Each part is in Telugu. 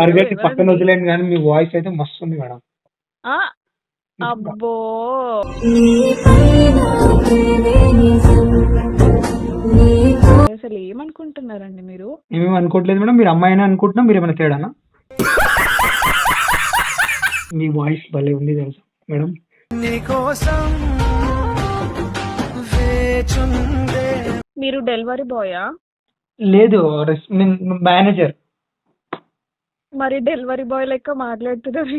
టార్గెట్ పక్కన ఎవరండి? వదిలేను కానీ మీ వాయిస్ అయితే మస్తు ఉంది మేడం. ఆ! అబ్బో! అసలు ఏమనుకుంటున్నారండి మీరు? మేమేం అనుకోవట్లేదు మేడం. మీరు అమ్మాయిని అనుకుంటున్నా, మీరు ఏమైనా తేడానా? మీ వాయిస్ భలే ఉంది తెలుసా మేడం. మీరు డెలివరీ బాయా? లేదు, మేనేజర్. మరి డెలివరీ బాయ్ లెక్క మాట్లాడుతున్నారు.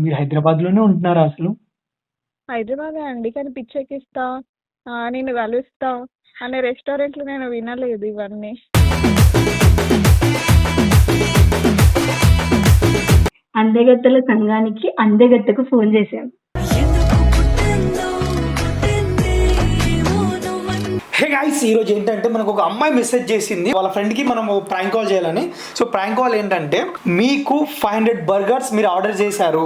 మీరు హైదరాబాద్ లోనే ఉంటున్నారా అసలు? హైదరాబాదే అండి, కానీ పిచ్చెక్కిస్తా, నేను కలుస్తా అనే రెస్టారెంట్లు నేను వినలేదు ఇవన్నీ. అందగత్తెల సంఘానికి అందగత్తెకు ఫోన్ చేశాం. హే గైస్, ఈరోజు ఏంటంటే మనకు ఒక అమ్మాయి మెసేజ్ చేసింది వాళ్ళ ఫ్రెండ్కి మనం ప్రాంక్ కాల్ చేయాలని. సో ప్రాంక్ కాల్ ఏంటంటే, మీకు 500 బర్గర్స్ మీరు ఆర్డర్ చేశారు.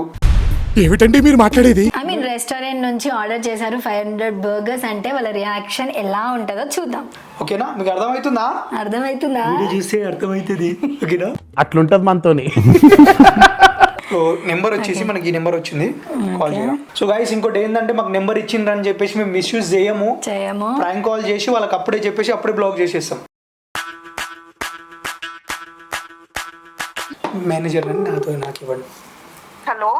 ఏమిటండి మీరు మాట్లాడేది? ఐ మీన్ రెస్టారెంట్ నుంచి ఆర్డర్ చేశారు 500 బర్గర్స్ అంటే వాళ్ళ రియాక్షన్ ఎలా ఉంటుందో చూద్దాం. ఓకేనా? మీకు అర్థమవుతుందా? అర్థమవుతుందా? వీడియో చూస్తే అర్థమవుతుంది. ఓకేనా? అట్లుంటది మనతోని. సో నెంబర్ వచ్చేసి మనకి ఈ నెంబర్ వచ్చింది, కాల్ చేయడం. సో గైస్, ఇంకోటి ఏంటంటే మాకు నెంబర్ ఇచ్చిండ్రని చెప్పేసి మేము మిస్యూజ్ చేయము. ప్రాంక్ కాల్ చేసి వాళ్ళకి అప్పుడే చెప్పేసి అప్పుడే బ్లాక్ చేసేస్తాం. మేనేజర్ అని నాకు ఇవ్వండి. Hello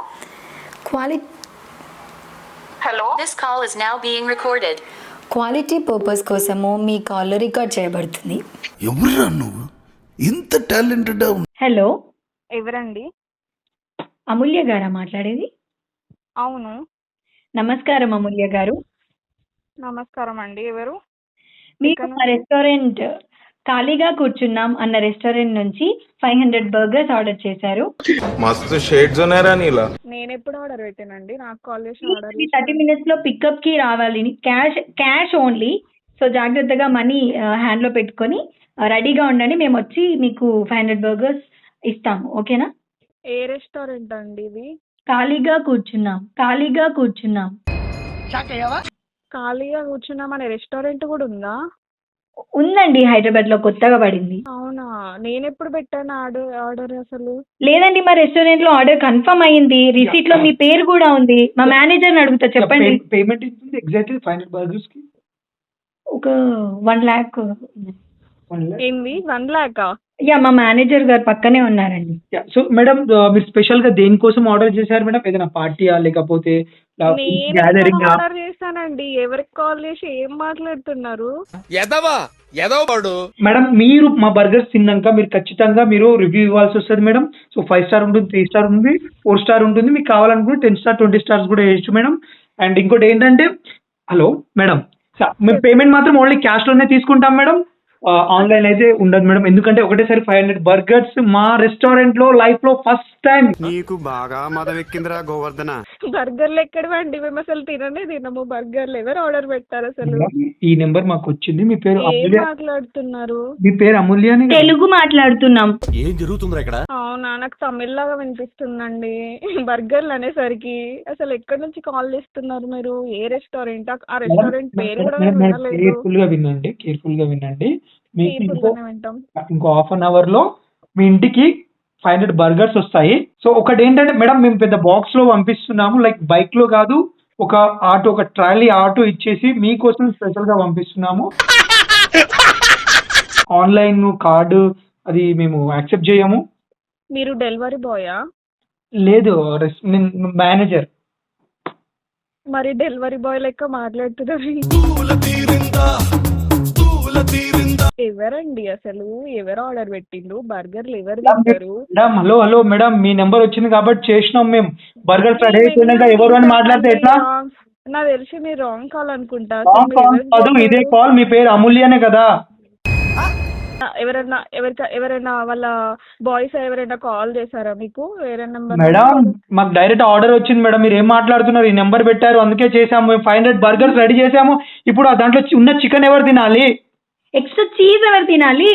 hello this call is now being recorded. Quality purpose కోసము మీ కాల్ రికార్డ్ చేయబడుతుంది. ఎవరురా నువ్వు? ఇంత టాలెంటెడ్. హలో, ఎవరండి? అమూల్య గారా మాట్లాడేది? అవును. నమస్కారం అమూల్య గారు. నమస్కారం అండి. ఎవరు? మీకు మా రెస్టారెంట్ ఖాళీగా కూర్చున్నాం అన్న రెస్టారెంట్ నుంచి 500 బర్గర్స్ ఆర్డర్ చేశారు. మస్తు షేడ్స్ ఉన్నారా నీలా? నేను ఎప్పుడు ఆర్డర్ పెట్టానండి? నాకు కాల్ చేసి ఆర్డర్ 30 minutes లో పికప్ కి రావాలి. Cash only. సో జాగ్రత్తగా మనీ హ్యాండ్ లో పెట్టుకొని రెడీగా ఉండండి. మేము వచ్చి మీకు 500 బర్గర్స్ ఇస్తాము. ఓకేనా? ఏ రెస్టారెంట్ అండి ఇది? ఖాళీగా కూర్చున్నాం. ఖాళీగా కూర్చున్నామనే రెస్టారెంట్ కూడా ఉందా? ఉందండి, హైదరాబాద్ లో కొత్తగా పడింది. అవునా? నేను ఎప్పుడు పెట్టాను ఆర్డర్ అసలు? లేదండి, మా రెస్టారెంట్ లో ఆర్డర్ కన్ఫర్మ్ అయ్యింది. రిసీట్ లో మీ పేరు కూడా ఉంది. మా మేనేజర్ అడుగుతా, చెప్పండి. పేమెంట్ ఎంత ఎగ్జాక్ట్లీ 500 బర్గర్స్ కి? ఒక 1 lakh. ఏంది 1 lakh? యా, మా మేనేజర్ గారు పక్కనే ఉన్నారండి. సో మేడం, మీరు స్పెషల్ గా దేనికోసం ఆర్డర్ చేశారు మేడం? ఏదైనా పార్టీయా లేకపోతే గ్యాదరింగ్? ఆర్డర్ చేశానండి. ఎవరికి కాల్ చేసి ఏం మాట్లాడుతున్నారు? మేడం, మీరు మా బర్గర్స్ తిన్నాక మీరు ఖచ్చితంగా మీరు రివ్యూ ఇవ్వాల్సి వస్తుంది మేడం. సో 5 స్టార్ ఉంటుంది, 3 స్టార్ ఉంటుంది, 4 స్టార్ ఉంటుంది. మీకు కావాలనుకుంటే 10 స్టార్ 20 స్టార్స్ కూడా వేయచ్చు మేడం. అండ్ ఇంకోటి ఏంటంటే, హలో మేడం, మేము పేమెంట్ మాత్రం ఓన్లీ క్యాష్ లోనే తీసుకుంటాం మేడం. ఆన్లైన్ అయితే ఉండదు మేడం. ఎందుకంటే ఒకటేసారి 500 బర్గర్స్ మా రెస్టారెంట్ లో లైఫ్ లో ఫస్ట్ టైం. నీకు బాగా మదం ఎక్కిందిరా గోవర్ధన. బర్గర్లు ఎక్కడవండి? మేము అసలు తినము బర్గర్లు. ఎవరు ఆర్డర్ పెట్టారు అసలు? ఈ నెంబర్ మాకు వచ్చింది. మీ పేరు ఏం అమూల్య? మాట్లాడుతున్నారు? మీ పేరు అమూల్య అని? తెలుగు మాట్లాడుతున్నాం. ఏం జరుగుతుందిరా ఇక్కడ? అవునా? నాకు తమిళ్ లాగా వినిపిస్తుందండి బర్గర్లు అనేసరికి. అసలు ఎక్కడి నుంచి కాల్ చేస్తున్నారు మీరు? ఏ రెస్టారెంట్? ఆ రెస్టారెంట్ పేరు కూడా నేను వినలేదు. కేర్ఫుల్ గా వినండి. మీకు వింటాం. ఇంకో హాఫ్ అన్ అవర్ లో మీ ఇంటికి 500 బర్గర్స్ వస్తాయి. సో ఒకటి ఏంటంటే మేడం, మేము పెద్ద బాక్స్ లో పంపిస్తున్నాము. లైక్ బైక్ లో కాదు, ఒక ట్రాలీ ఆటో ఇచ్చేసి మీకోసం స్పెషల్ గా పంపిస్తున్నాము. ఆన్లైన్ కార్డు అది మేము యాక్సెప్ట్ చేయము. మీరు డెలివరీ బాయా? లేదు, మేనేజర్. మరి డెలివరీ బాయ్ లెక్క మాట్లాడుతున్నారు. ఎవరండి అసలు? ఎవరు ఆర్డర్ పెట్టిండు? బర్గర్లు ఎవరు తింటారు? హలో మేడం, మీ నెంబర్ వచ్చింది కాబట్టి చేసినాం మేము. బర్గర్ రెడీ అయిపోయినాక ఎవరు అని మాట్లాడితే ఎట్లా? నాకు తెలిసి మీరు రాంగ్ కాల్ అనుకుంటా. ఇదే కాల్. మీ పేరు అమూల్యనే కదా? ఎవరైనా వాళ్ళ బాయ్స్ ఎవరైనా కాల్ చేశారా మీకు? వేరే నెంబర్? మేడం, మాకు డైరెక్ట్ ఆర్డర్ వచ్చింది మేడం. మీరు ఏం మాట్లాడుతున్నారు? ఈ నెంబర్ పెట్టారు, అందుకే చేసాము. మేము 500 బర్గర్స్ రెడీ చేసాము. ఇప్పుడు దాంట్లో ఉన్న చికెన్ ఎవరు తినాలి? ఎక్స్ట్రా చీజ్ ఎవరు తినాలి?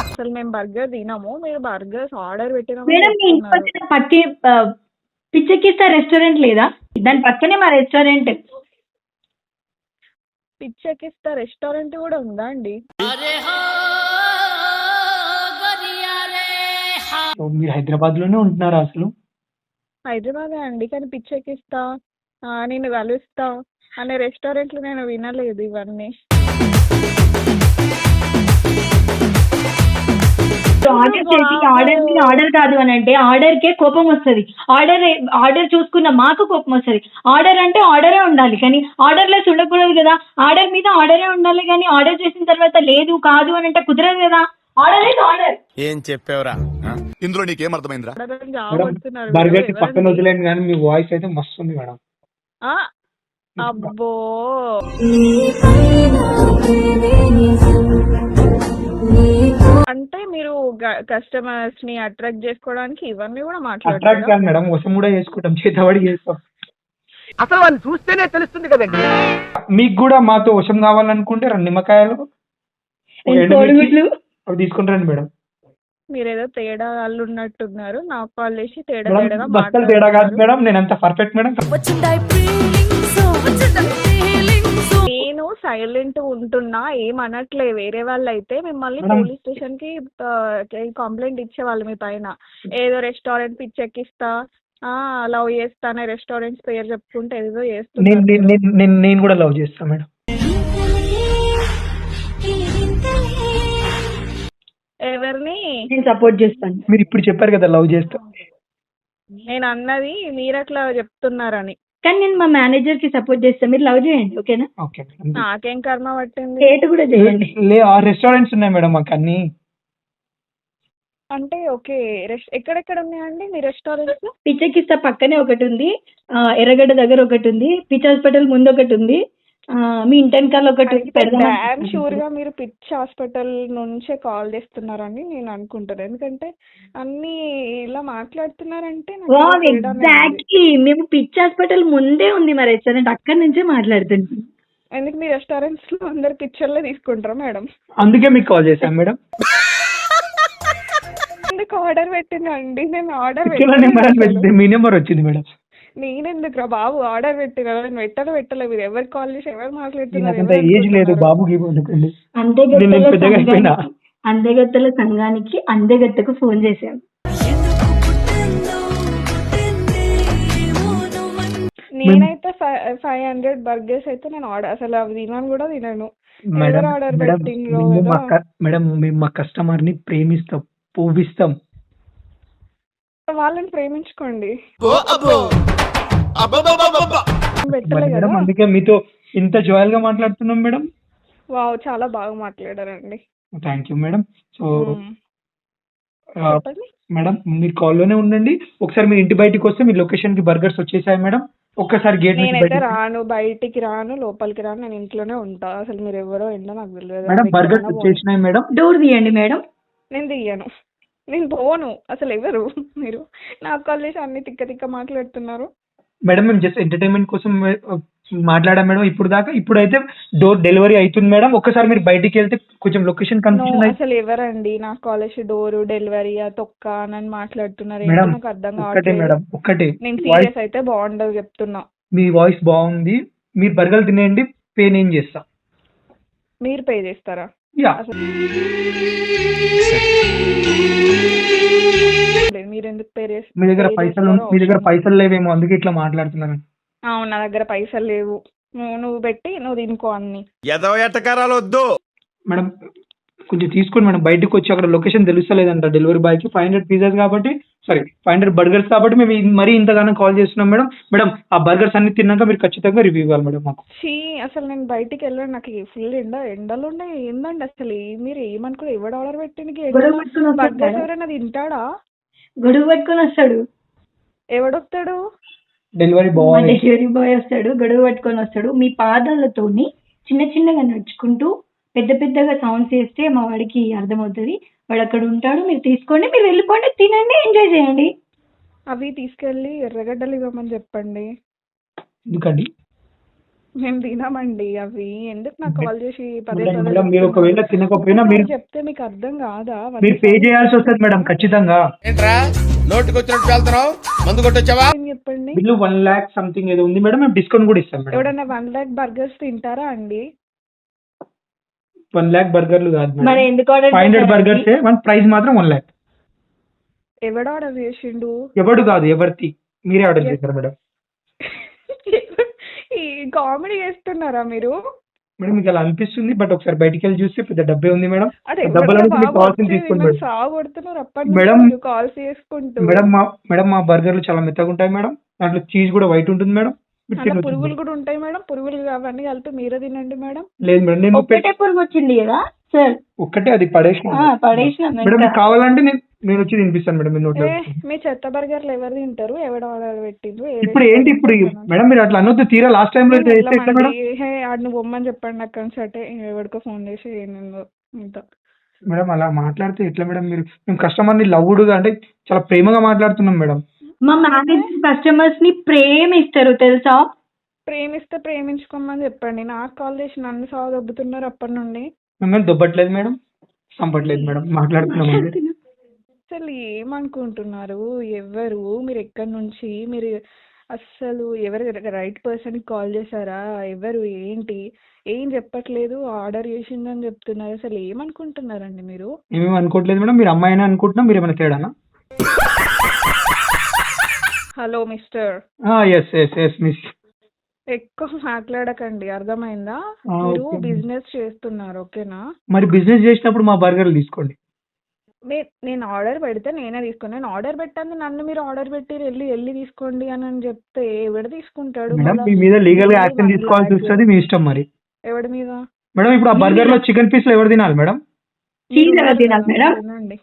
అసలు మేము బర్గర్ తినము. మీరు బర్గర్స్ ఆర్డర్ మేడం, మీ ఇంటి పక్కన పిచ్చెక్కిస్తా రెస్టారెంట్ లేదా? దాని పక్కనే మా రెస్టారెంట్. పిచ్చెక్కిస్తా రెస్టారెంట్ కూడా ఉందా అండి? సో మీరు హైదరాబాద్లోనే ఉంటున్నారా అసలు? హైదరాబాదే అండి, కానీ పిచ్చెక్కిస్తా నేను కలుస్తా అనే రెస్టారెంట్లు నేను వినలేదు ఇవన్నీ. ఆర్డర్ చేసి ఆర్డర్ మీద ఆర్డర్ కాదు అని అంటే ఆర్డర్కే కోపం వస్తుంది. ఆర్డర్ చూసుకున్న మాకు కోపం వస్తుంది. ఆర్డర్ అంటే ఆర్డరే ఉండాలి, కానీ ఆర్డర్లెస్ ఉండకూడదు కదా. ఆర్డర్ మీద ఆర్డరే ఉండాలి, కానీ ఆర్డర్ చేసిన తర్వాత లేదు కాదు అని అంటే కుదరదు కదా. ఆర్డర్ అయితే ఆర్డర్. ఏం చెప్పావురా ఇందులో నీకేం అర్థమైందిరా? ఆర్డర్ని మేడం జాబడుతున్నారు బర్గర్ కి ఎవరండి? పక్కన వదిలేను కానీ మీ వాయిస్ అయితే మస్తు ఉంది మేడం. ఆ, అబ్బో అంటే మీరు కస్టమర్స్ ని అట్రాక్ట్ చేసుకోవడానికి ఇవన్నీ కూడా అట్రాక్ట్ మాట్లాడతారా? కాదు మేడం, వసం కూడా చేసుకుంటాం, చేతబడి చేస్తాం. అసలు వాళ్ళు చూస్తేనే తెలుస్తుంది కదండి. మీకు కూడా మాతో వశం కావాలనుకుంటే రెండు నిమ్మకాయలు, ఓ ఎండుమిర్చి కోడిగుడ్లు అవి తీసుకుంటారండి మేడం. మీరేదో తేడా వాళ్ళు ఉన్నట్టున్నారు, నాకు కాల్ చేసి తేడా మేడం తేడాగా బస్తలు తేడా కాదు మాట్లాడుతున్నారు. మేడం, నేను అంత పర్ఫెక్ట్ మేడం. నేను సైలెంట్ ఉంటున్నా, ఏమనట్లే. వేరే వాళ్ళు అయితే మిమ్మల్ని మేడం పోలీస్ స్టేషన్ కి కంప్లైంట్ ఇచ్చేవాళ్ళు మీ పైన. ఏదో రెస్టారెంట్ పిచ్చెక్కిస్తా లవ్ చేస్తా అనే రెస్టారెంట్స్ పేరు చెప్పుకుంటే ఏదో నేను చేస్తున్నారు నేను మీరు. నేను- నేను నేను కూడా లవ్ చేస్తాను మేడం. ఎవరిని? నేను సపోర్ట్ చేస్తాను. మీరు ఇప్పుడు చెప్పారు కదా లవ్ చేస్తా. నేను అన్నది మీరు అట్లా చెప్తున్నారని. కానీ నేను మా మేనేజర్ కి సపోర్ట్ చేస్తాను, మీరు లవ్ చేయండి ఓకేనా. Okay madam. నాకేం కర్మ పట్టింది? హేట్ కూడా చేయండి. ఆ రెస్టారెంట్స్ ఉన్నాయి మేడం మాకు అన్ని. అంటే ఓకే, ఎక్కడెక్కడ ఉన్నాయండి మీ రెస్టారెంట్స్? పిచ్చెక్కిస్తా పక్కనే ఒకటి ఉంది, ఎర్రగడ్డ దగ్గర ఒకటి ఉంది, పిచ్ హాస్పిటల్ ముందు ఒకటి ఉంది, మీ ఇంటి వెనకాల ఒకటి ఉంది. డామ్ షూర్ గా మీరు పిచ్ హాస్పిటల్ నుంచే కాల్ చేస్తున్నారని నేను అనుకుంటాను. ఎందుకంటే అన్ని ఇలా మాట్లాడుతున్నారంటే నాకు ఏదో తేడానే ఉంది. ఎగ్జాక్ట్లీ మేము పిచ్ హాస్పిటల్ ముందే ఉంది మా రెస్టారెంట్, అక్కడి నుంచే మాట్లాడుతున్నాం. ఎందుకు మీ రెస్టారెంట్స్ లో అందరు పిక్చర్లే తీసుకుంటారా మేడం? అందుకే మీకు కాల్ చేశాను మేడం. ఎందుకు ఆర్డర్ పెట్టినండి? నేను ఆర్డర్ పిక్చర్లో నెంబర్ అని పెట్టింది, మీ నెంబర్ వచ్చింది మేడం. నేనెందుకు రా బాబు ఆర్డర్ పెట్టిన, నేను పెట్టలే. మీరు ఎవరు కాల్ చేసి ఎవరు మాట్లాడుతున్నారు? నాకంత ఏజ్ లేదు బాబు గీబు అనుకోండి. నేను పెద్దగా అయిపోయినా. అందగత్తల సంఘానికి అందగత్తకు ఫోన్ చేశాను. నేనైతే 500 బర్గర్స్ అయితే నేను ఆర్డర్ అసలు అవి తినను కూడా తినను. మేడం ఎవరు ఆర్డర్ మేడం పెట్టిండ్రో మేము ఏదో. మేడం మేము మా కస్టమర్ ని ప్రేమిస్తాం, పూవిస్తాం. వాళ్ళని ప్రేమించుకోండి. పెట్టలే మరి కదా. మేడం అందుకే మీతో ఇంత జాయల్ గా మాట్లాడుతున్నాం మేడం. వావ్, చాలా బాగా మాట్లాడారండి. Thank you madam. సో చెప్పండి. మేడం మీరు కాల్లోనే ఉండండి. ఒకసారి మీ ఇంటి బయటికి వస్తే మీ లొకేషన్ కి బర్గర్స్ వచ్చేసాయి మేడం. ఒక్కసారి గేట్ నుంచి నేనైతే బయటికి రాను, బయటికి రాను, లోపలికి రాను. నేను ఇంట్లోనే ఉంటా. అసలు మీరు ఎవరో ఏంటో నాకు తెలియదు. మేడం ఎక్కడైనా బర్గర్స్ పోను. వచ్చేసినాయి మేడం. డోర్ తీయండి మేడం. నేను తీయను, నేను పోను. అసలు ఎవరు మీరు? నాకు కాల్ చేసి అన్ని తిక్క తిక్క మాట్లాడుతున్నారు. మేడం మేము జస్ట్ ఎంటర్టైన్మెంట్ కోసం మాట్లాడాం మేడం ఇప్పుడు దాకా. ఇప్పుడైతే డోర్ డెలివరీ అవుతుంది మేడం. ఒక్కసారి మీరు బయటికి వెళ్తే కొంచెం లొకేషన్ నో, కన్ఫ్యూజన్ అయితే. అసలు ఎవరండి నాకు కాల్ చేసి డోరు డెలివరీ తొక్క అని మాట్లాడుతున్నారు? మేడం ఏంటో నాకు అర్థం ఒక్కటే కావట్లేదు. మేడం ఒక్కటే, నేను వాయిస్ సీరియస్ అయితే బాగుండదు చెప్తున్నా. మీ వాయిస్ బాగుంది. మీరు బర్గర్ తినేయండి, పే నేను చేస్తా. మీరు పే చేస్తారా? యా అసలు మీరు ఎందుకు పే మీ దగ్గర పైసలు మీ దగ్గర చేస్తారు? పైసలు లేవేమో అందుకే ఇట్లా మాట్లాడుతున్నాను. అవును, నా దగ్గర పైసలు లేవు. నువ్వు పెట్టి నువ్వు తినుకో అన్ని. ఎదవ ఎట్టకారాలు వద్దు మేడం కొంచెం తీసుకోండి మేడం. బయటకు వచ్చి అక్కడ లొకేషన్ తెలుస్తలేదంట డెలివరీ బాయ్ కి. 500 పిజ్జాస్ కాబట్టి 500 బర్గర్స్ కాబట్టి మేము మరీ ఇంతగానో కాల్ చేస్తున్నాం మేడం. మేడం ఆ బర్గర్స్ అన్ని తిన్నాక మీరు ఖచ్చితంగా రివ్యూ ఇవ్వాలి మేడం మాకు. చీ, అసలు నేను బయటికి వెళ్ళాను. నాకు ఫుల్ ఎండలు ఉన్నాయి. ఏందండి అసలు మీరు ఏమనుకున్నారు? ఎవడు ఆర్డర్ పెట్టింది? గొడవ పెట్టుకుని వస్తాడు బర్గర్స్ మేడం. ఎవరైనా తింటాడా? గొడుగు పట్టుకొని వస్తాడు, ఎవడొస్తాడు? డెలివరీ మా బాయ్. డెలివరీ బాయ్ వస్తాడు, గొడుగు పట్టుకొని వస్తాడు. మీ పాదాలతోని చిన్న చిన్నగా నడుచుకుంటూ పెద్ద పెద్దగా సౌండ్స్ చేస్తే మా వాడికి అర్థమవుతుంది. వాడు అక్కడ ఉంటాడు, మీరు తీసుకోండి, మీరు వెళ్ళిపోండి, తినండి, ఎంజాయ్ చేయండి. అవి తీసుకెళ్ళి ఎర్రగడ్డలు ఇవ్వమని చెప్పండి. ఎందుకండి మేము తినమండి అవి. ఎందుకు నాకు కాల్ చేసి పదే మేడం పదే మేడం మీరు ఒకవేళ తినకపోయినా మీరు చెప్తే మీకు అర్థం కాదా? మీరు పే చేయాల్సి వస్తుంది మేడం ఖచ్చితంగా. ఏంట్రా నోటికి వచ్చినట్టు వెళ్తున్నావు మందు కొట్టొచ్చావా? ఏం చెప్పండి. బిల్లు 1 lakh సంథింగ్ ఏదో ఉంది మేడం. మేము డిస్కౌంట్ కూడా ఇస్తాం మేడం. ఎవడన్నా 1 lakh బర్గర్స్ తింటారా అండి? 1 lakh బర్గర్లు కాదు మరి ఎందుకు ఆర్డర్ 500 బర్గర్స్ వన్ ప్రైస్ మాత్రం 1 lakh. ఎవడు ఆర్డర్ చేసిండు? ఎవడు కాదు ఎవరిది మీరే ఆర్డర్ చేశారు మేడం. ఈ కామెడీ చేస్తున్నారా మీరు? మేడం మీకు అలా అనిపిస్తుంది, బట్ ఒకసారి బయటికి వెళ్ళి చూస్తే పెద్ద డబ్బే ఉంది మేడం. అదే డబ్బులు అనేది మీకు కావాల్సింది తీసుకోండి మేడం. సాగొడుతున్నారు మేడం, అప్పటి కాల్స్ చేసుకుంటూ. మేడం మా బర్గర్లు చాలా మెత్తగా ఉంటాయి మేడం. దాంట్లో చీజ్ కూడా వైట్ ఉంటుంది మేడం. మీరు అలా తినొచ్చు పురుగులు మేడం. కూడా ఉంటాయి మేడం. పురుగులు అవన్నీ కలిపి మీరే తినండి మేడం. లేదు మేడం, నేను ఒక్కటే పురుగు వచ్చింది కదా సార్, ఒక్కటే అది పడేసిన పడేసినాం మేడం. మీకు కావాలంటే నేను వచ్చి తినిపిస్తాను మేడం. మీరు నోట్లో మీ చెత్త బర్గర్లు ఎవరు తింటారు? ఎవడు ఆర్డర్ పెట్టిండ్రు? ఇప్పుడు ఏంటి ఇప్పుడు మేడం మీరు అట్లా అనొద్దు. తీరా లాస్ట్ టైం లో చేస్తే ఎట్లా మేడం? ఆడు నువ్వు బొమ్మని చెప్పండి అక్కడ నుంచి అంటే ఎవరికో ఫోన్ చేసి ఏందో ఇంత మేడం అలా మాట్లాడితే ఎట్లా మేడం? మేము కస్టమర్ ని లవ్వుడుగా అంటే చాలా ప్రేమగా మాట్లాడుతున్నాం మేడం. మా మేనేజర్ కస్టమర్స్ ని ప్రేమిస్తారు తెలుసా. ప్రేమిస్తే ప్రేమించుకోమని చెప్పండి. నాకు కాల్ చేసి నన్ను సాగొబ్బుతున్నారు అప్పటి నుండి. మిమ్మల్ని దొబ్బట్లేదు మేడం, చంపట్లేదు మేడం, మాట్లాడుతున్నాం అండి. అసలు ఏమనుకుంటున్నారు? ఎవరు మీరు? ఎక్కడి నుంచి మీరు? అస్సలు ఎవరు రైట్ పర్సన్ కి కాల్ చేశారా? ఎవరు? ఏంటి? ఏం చెప్పట్లేదు. ఆర్డర్ చేసిందని చెప్తున్నారు. అసలు ఏమనుకుంటున్నారండి మీరు? ఏమేమి అనుకోవట్లేదు మేడం. మీరు అమ్మాయినా అనుకుంటున్నా, మీరు ఏమైనా తేడానా? Hello mister, yes miss. ఎక్కువ మాట్లాడకండి, అర్థమైందా? ఆ, మీరు ఓకే. బిజినెస్ చేస్తున్నారు, ఓకేనా? మరి బిజినెస్ చేసినప్పుడు మా బర్గర్లు తీసుకోండి. నేను ఆర్డర్ పెడితే నేనే తీసుకోండి. నేను ఆర్డర్ పెట్టాను, నన్ను మీరు ఆర్డర్ పెట్టి వెళ్ళి తీసుకోండి అని చెప్తే ఎవడు తీసుకుంటాడు? మేడం మళ్ళా మీ మీద లీగల్ గా మళ్ళీ యాక్షన్ తీసుకోవాల్సి వస్తుంది, మీ ఇష్టం మరి. ఎవడి మీద? మేడం ఇప్పుడు ఆ బర్గర్ లో చికెన్ పీస్ లో ఎవరు తినాలి మేడం? చీజ్ ఎవరు తినాలి మేడం? తినండి.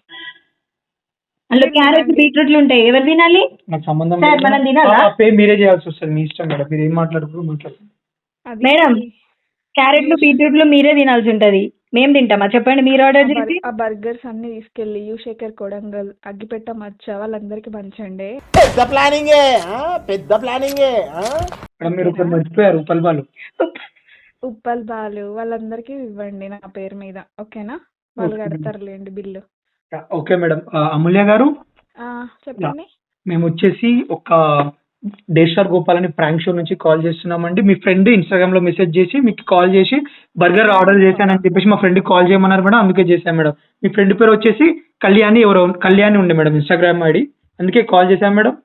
అందులో క్యారెట్ బీట్రూట్లు ఉంటాయి, ఎవరు తినాలి? నాకు సంబంధం సార్, లేదు. మనం తినాలా? ఆ పే మీరే చేయాల్సి వస్తుంది, మీ ఇష్టం మేడం. మీరు ఏం మాట్లాడుకోరు. అది మేడం, క్యారెట్లు బీట్రూట్లు మీరే తినాల్సి ఉంటది, మేము తింటామా చెప్పండి? మీరు ఆర్డర్ చేసి ఆ బర్గర్స్ అన్ని తీసుకెళ్లి యుశేఖర్ కొడంగల్, అగ్గిపెట్ట మచ్చ వాళ్ళందరికి పంచండి. పెద్ద ప్లానింగే పెద్ద ప్లానింగే. మేడం మీరు ఒకరు మర్చిపోయారు, ఉప్పల్ ఉప్పల్ బాలు వాళ్ళందరికీ ఇవ్వండి నా పేరు మీద, ఓకేనా? వాళ్ళు కడతారులేండి bill. Okay madam. Amulya garu, చెప్పండి. మేము వచ్చేసి ఒక డే స్టార్ గోపాల్ అని ప్రాంక్ షో నుంచి కాల్ చేస్తున్నామండి. మీ ఫ్రెండ్ ఇన్స్టాగ్రామ్ లో మెసేజ్ చేసి మీకు కాల్ చేసి బర్గర్ ఆర్డర్ చేశానని చెప్పేసి మా ఫ్రెండ్ కాల్ చేయమన్నారు మేడం, అందుకే చేశాను మేడం. మీ ఫ్రెండ్ పేరు వచ్చేసి కళ్యాణి ఉండే మేడం ఇన్స్టాగ్రామ్ ఐడి, అందుకే కాల్ చేశాను మేడం.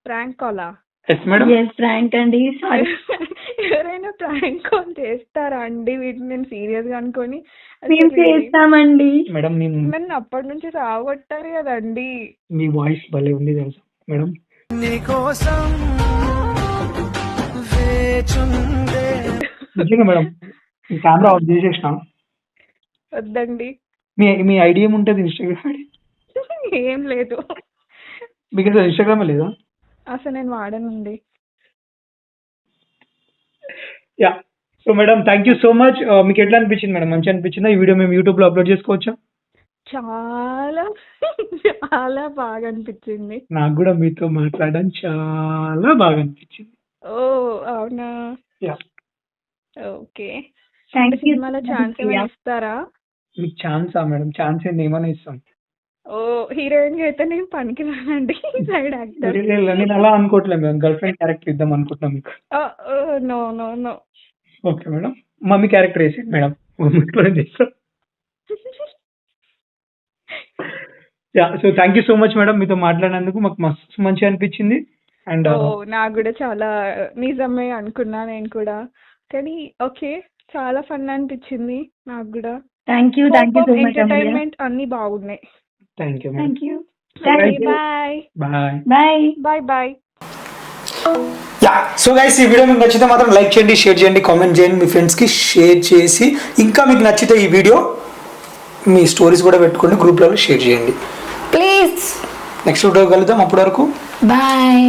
ప్రాంక్ కాలా? Yes madam. ప్రాంక్ అండి, సారీ. ఎవరైనా ప్రాంక్ కాల్ చేస్తారా అండి? వీటిని నేను సీరియస్ గా అనుకొని మేము చేస్తామండి మేడం నన్ను అప్పటి నుంచి సాగొట్టారు కదండి. మీ వాయిస్ భలే ఉంది తెలుసా మేడం. నిజంగా మేడం, కెమెరా ఆఫ్ చేసేసిన. వద్దండి. మీ ఐడి ఏముంటుంది ఇన్స్టాగ్రామ్ ఐడి? ఏం లేదు, మీకు అసలు ఇన్స్టాగ్రామ్ లేదా? అసలు నేను వాడనండి. Yeah, so madam thank you so much. మీకు ఎట్లా అనిపించింది మేడం? మంచి అనిపించిందా? ఈ వీడియో మేము యూట్యూబ్ లో అప్లోడ్ చేసుకోవచ్చా? చాలా చాలా బాగా అనిపించింది. నాకు కూడా మీతో మాట్లాడడం చాలా బాగా అనిపించింది. ఓ అవునా? Yeah, okay. Thank you. సినిమాలో ఛాన్స్ ఏమైనా ఇస్తారా? మీకు ఛాన్సా మేడం? ఛాన్స్ ఏంటి, ఏమైనా ఇస్తాం. ఓ హీరోయిన్ గా అయితే నేను పనికిరానండి, సైడ్ యాక్టర్. నేను అలా అనుకోవట్లేదు మేడం, గర్ల్ ఫ్రెండ్ క్యారెక్టర్ ఇద్దాం అనుకుంటున్నాం మీకు. No no no. Okay madam, mummy character వేసి మేడం చేస్తాం. Yeah, so thank you so much madam, మీతో మాట్లాడినందుకు మాకు మస్తు మంచిగా అనిపించింది. అండ్ నాకు కూడా చాలా నిజమే అనుకున్నా నేను కూడా, కానీ ఓకే చాలా ఫన్ అనిపించింది నాకు కూడా. Thank you so much. Entertainment అన్ని బాగున్నాయి. Thank you madam. Thank you. Bye bye. Bye. Bye bye. Yeah, so guys ఈ వీడియో మీకు నచ్చితే మాత్రం లైక్ చేయండి, షేర్ చేయండి, కామెంట్ చేయండి, మీ ఫ్రెండ్స్కి షేర్ చేసి, ఇంకా మీకు నచ్చితే ఈ వీడియో మీ స్టోరీస్ కూడా పెట్టుకోండి, గ్రూప్లలో షేర్ చేయండి. ప్లీజ్. నెక్స్ట్ వీడియో కలుద్దాం, అప్పటి వరకు బాయ్.